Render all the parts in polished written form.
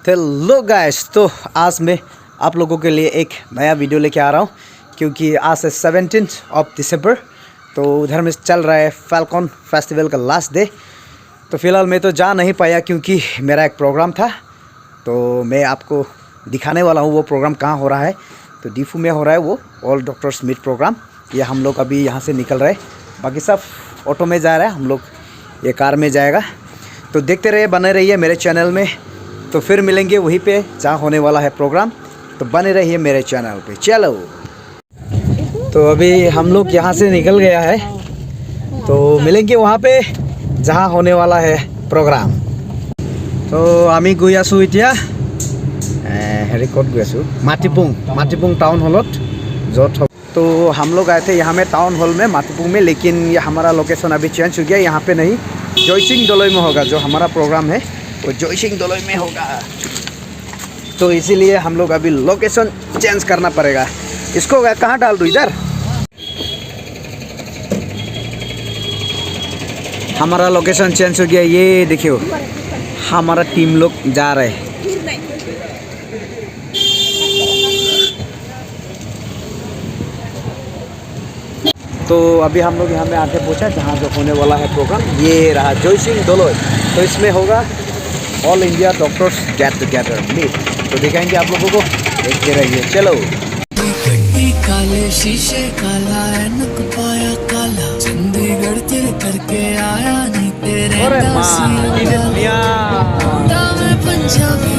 Hello guys, तो आज मैं आप लोगों के लिए एक नया वीडियो लेके आ रहा हूँ क्योंकि आज है 17 दिसंबर। तो उधर में चल रहा है फैल्कन फेस्टिवल का लास्ट डे। तो फ़िलहाल मैं तो जा नहीं पाया क्योंकि मेरा एक प्रोग्राम था। तो मैं आपको दिखाने वाला हूँ वो प्रोग्राम कहाँ हो रहा है। तो डीफू में हो रहा है वो ऑल डॉक्टर्स मीट प्रोग्राम। ये हम लोग अभी यहाँ से निकल रहे हैं, बाकी सब ऑटो में जा रहा है, हम लोग ये कार में जाएगा। तो देखते रहिए, बने रहिए मेरे चैनल में। तो फिर मिलेंगे वहीं पे जहाँ होने वाला है प्रोग्राम। तो बने रहिए मेरे चैनल पे। चलो, तो अभी हम लोग यहाँ से निकल गया है, तो मिलेंगे वहाँ पे जहाँ होने वाला है प्रोग्राम। तो आमी गई आसो इतिया हेरी कत गई आसो माटीपुंग टाउन हॉलत जो। तो हम लोग आए थे यहाँ में टाउन हॉल में माटीपुंग में, लेकिन ये हमारा लोकेशन अभी चेंज हो गया। यहाँ पे नहीं, जयसिंह दलोई में होगा। जो हमारा प्रोग्राम है वो जयसिंह दलोई में होगा। तो इसीलिए हम लोग अभी लोकेशन चेंज करना पड़ेगा। इसको कहाँ डाल दूँ? इधर हमारा लोकेशन चेंज हो गया। ये देखियो, हमारा टीम लोग जा रहे हैं। तो अभी हम लोग यहाँ में आके पहुँचा जहाँ जो होने वाला है प्रोग्राम। ये रहा जयसिंह दलोई। तो इसमें होगा all India doctors get together meet. तो दिखाएंगे आप लोगों को, देखते रहिए। चलो, काले शीशे काला ऐनक पाया काला, चंडीगढ़ तेरे करके आया नहीं तेरे पंजाबी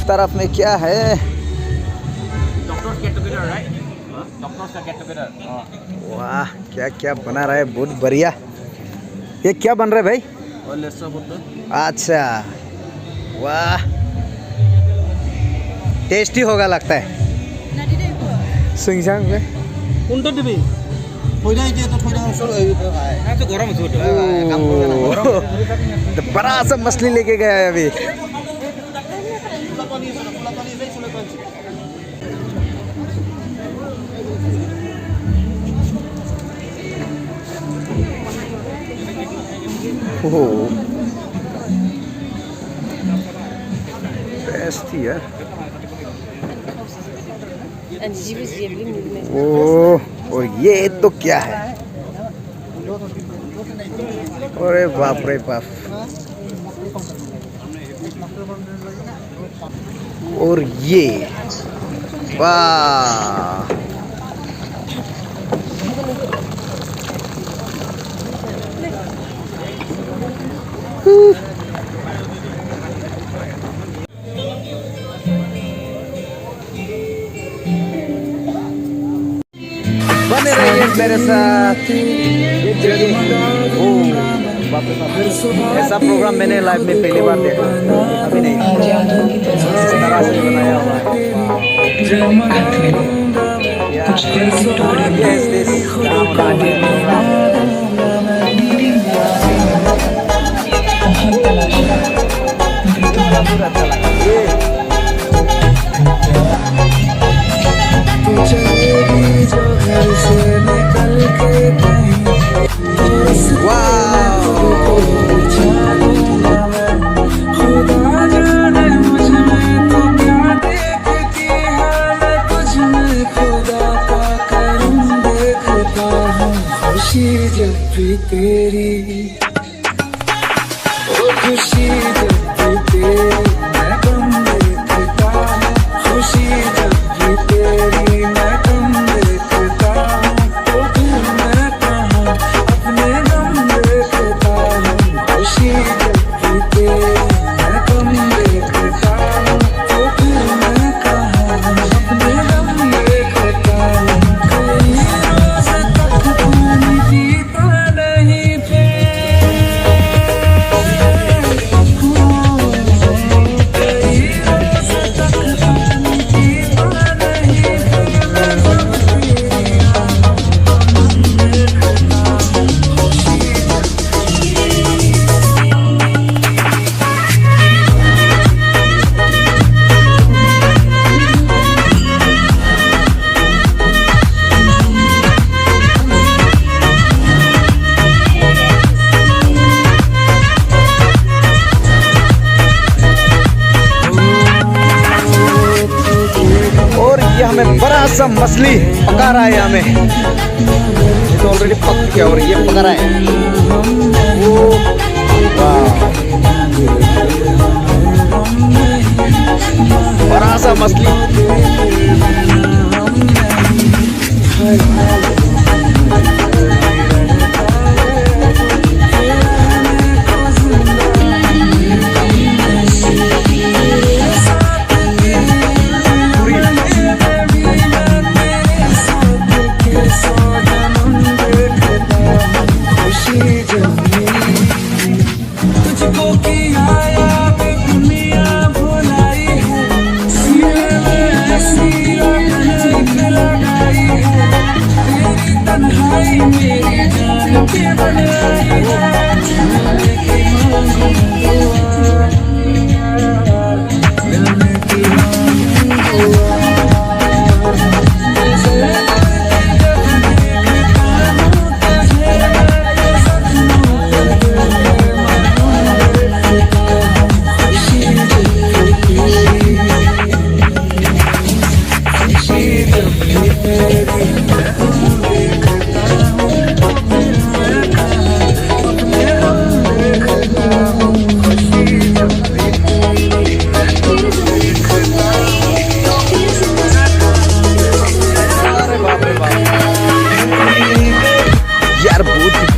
तरफ में क्या है? वाह, क्या क्या बना रहा है, बहुत बढ़िया। ये क्या बन रहा है भाई? अच्छा, वाह, टेस्टी होगा लगता है। सिंगसांग में तो बड़ा सा मछली लेके गया है अभी। ओह, टेस्टी है। ओह, और ये तो क्या है? अरे बाप रे बाप। और ये वाह, बने रहिए मेरे साथ। ऐसा प्रोग्राम मैंने लाइव में पहली बार देखा, अभी नहीं। इस तरह से बनाया हुआ तेरी ओ खुशी जब भी तेरी मैं गम देखता हूँ, खुशी जब भी तेरी मैं गम देखता हूँ। तो फिर मैं कहाँ अपने सा मछली पका रहा है यहाँ में। ये तो ऑलरेडी पक गया और ये पका रहा है। ओ वाह, बड़ा सा मछली।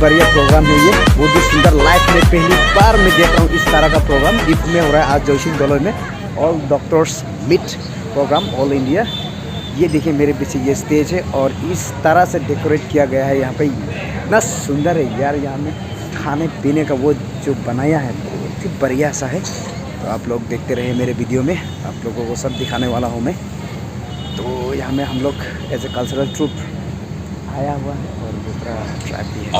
बढ़िया प्रोग्राम है ये, बहुत ही सुंदर। लाइफ में पहली बार मैं देख रहा हूँ इस तरह का प्रोग्राम। ईद में हो रहा है आज जोशी कॉलेज में, all doctors meet programme all India. ये देखिए मेरे पीछे ये स्टेज है और इस तरह से डेकोरेट किया गया है यहाँ पे। इतना सुंदर है यार, यहाँ में खाने पीने का वो जो बनाया है बहुत ही बढ़िया सा है। तो आप लोग देखते रहिए मेरे वीडियो में, आप लोगों को सब दिखाने वाला हूँ मैं। तो यहाँ में हम लोग एज ए कल्चरल ट्रूप आया हुआ है और दूसरा ट्रैक भी है।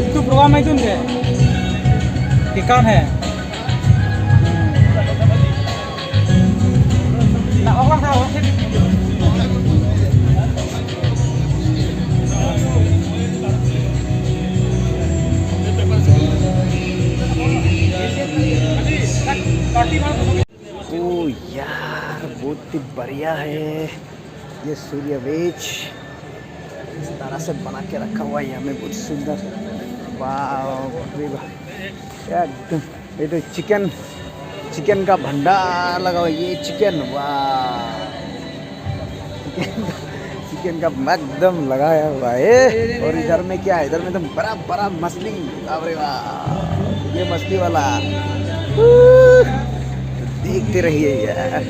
itu program itu enggak ikan है nah orang tahu ओ यार बहुत ही बढ़िया है ये सूर्य वेज, इस तरह से बना के रखा हुआ है यहाँ में, बहुत सुंदर। वाह एकदम, ये तो चिकन का भंडार लगा हुआ है। ये चिकन, वाह चिकन का एकदम लगाया हुआ है। और इधर में क्या है, इधर में एकदम बड़ा बड़ा मछली। अरे वाह, ये मछली वाला देखते रहिए यार।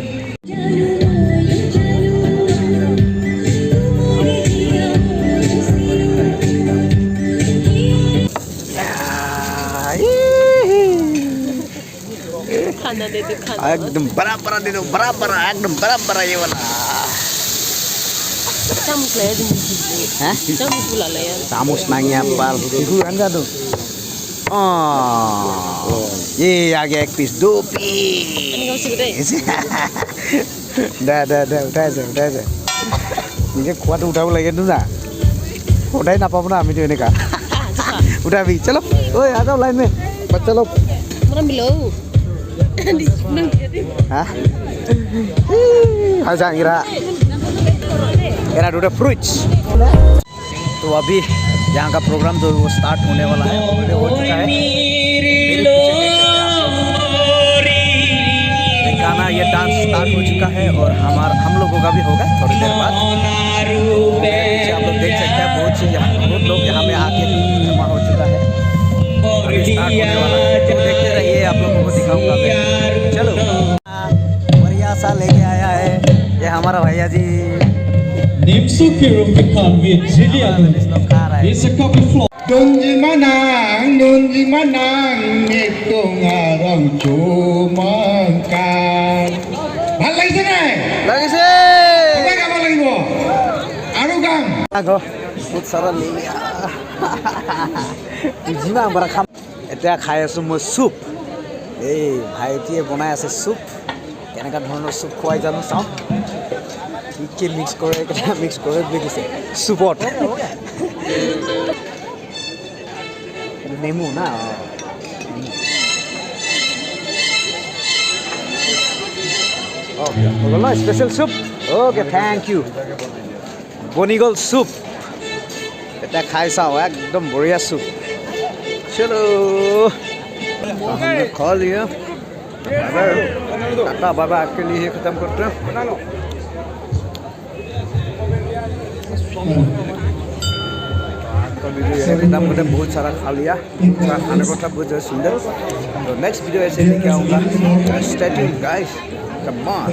खाना दे दो, खाना एकदम बराबर दे दो, बराबर एकदम बराबर ये वाला। चामच ले दो, हैं? चामच बुला ले यार। सामुस नंगी apa? Ibu anda tuh. Oh, ये आ गया एक piece, 2 piece. Ini kau segede. dah udah aja। ये kuat udah lagi tuh ना, udah apa pun आमी tuh ini kak। उठा भी, चलो ओए आ जाओ लाइन में बच्चा लोग। Mana bilau? हाँ हाँ Ira डूडा फ्रूट्स। तो अभी यहाँ का प्रोग्राम जो वो स्टार्ट होने वाला है, ऑलरेडी हो चुका है। गाना ये डांस स्टार्ट हो चुका है और हम लोगों का भी होगा थोड़ी देर बाद। आप लोग देख सकते हैं बहुत लोग यहाँ में आके जमा हो चुका है। अभी स्टार्ट होने वाला है, तो देखते रहिए, आप लोगों को दिखाऊंगा मैं। चलो बढ़िया सा लेके आया है ये हमारा भैया जी। Donji manang itu ngarang cumangkan. Balik sini. लगे से Apa kabar lagi bo? Aduh kang. आगो बहुत सारा ले लिया। जिमा बड़ा खाम এতিয়া খাই আছো মই চুপ। এই ভাইটিয়ে বনাই আছে চুপ, কেনেকা ধৰণৰ চুপ খুৱাই জানো চাওঁ। কি মিক্স কৰে বুলি কৈছে চুপত। নেমু না ओके हो गल special soup okay thank you बनी गल सूप এটা খাই চাও एकदम बढ़िया सूप चलो हमने खा लिया टाटा बाबा आपके लिए ही खत्म करते हैं दाम करते बहुत सारा खा लिया खाने को था बहुत सुंदर तो नेक्स्ट वीडियो ऐसे लेके आऊँगा stay tuned guys come on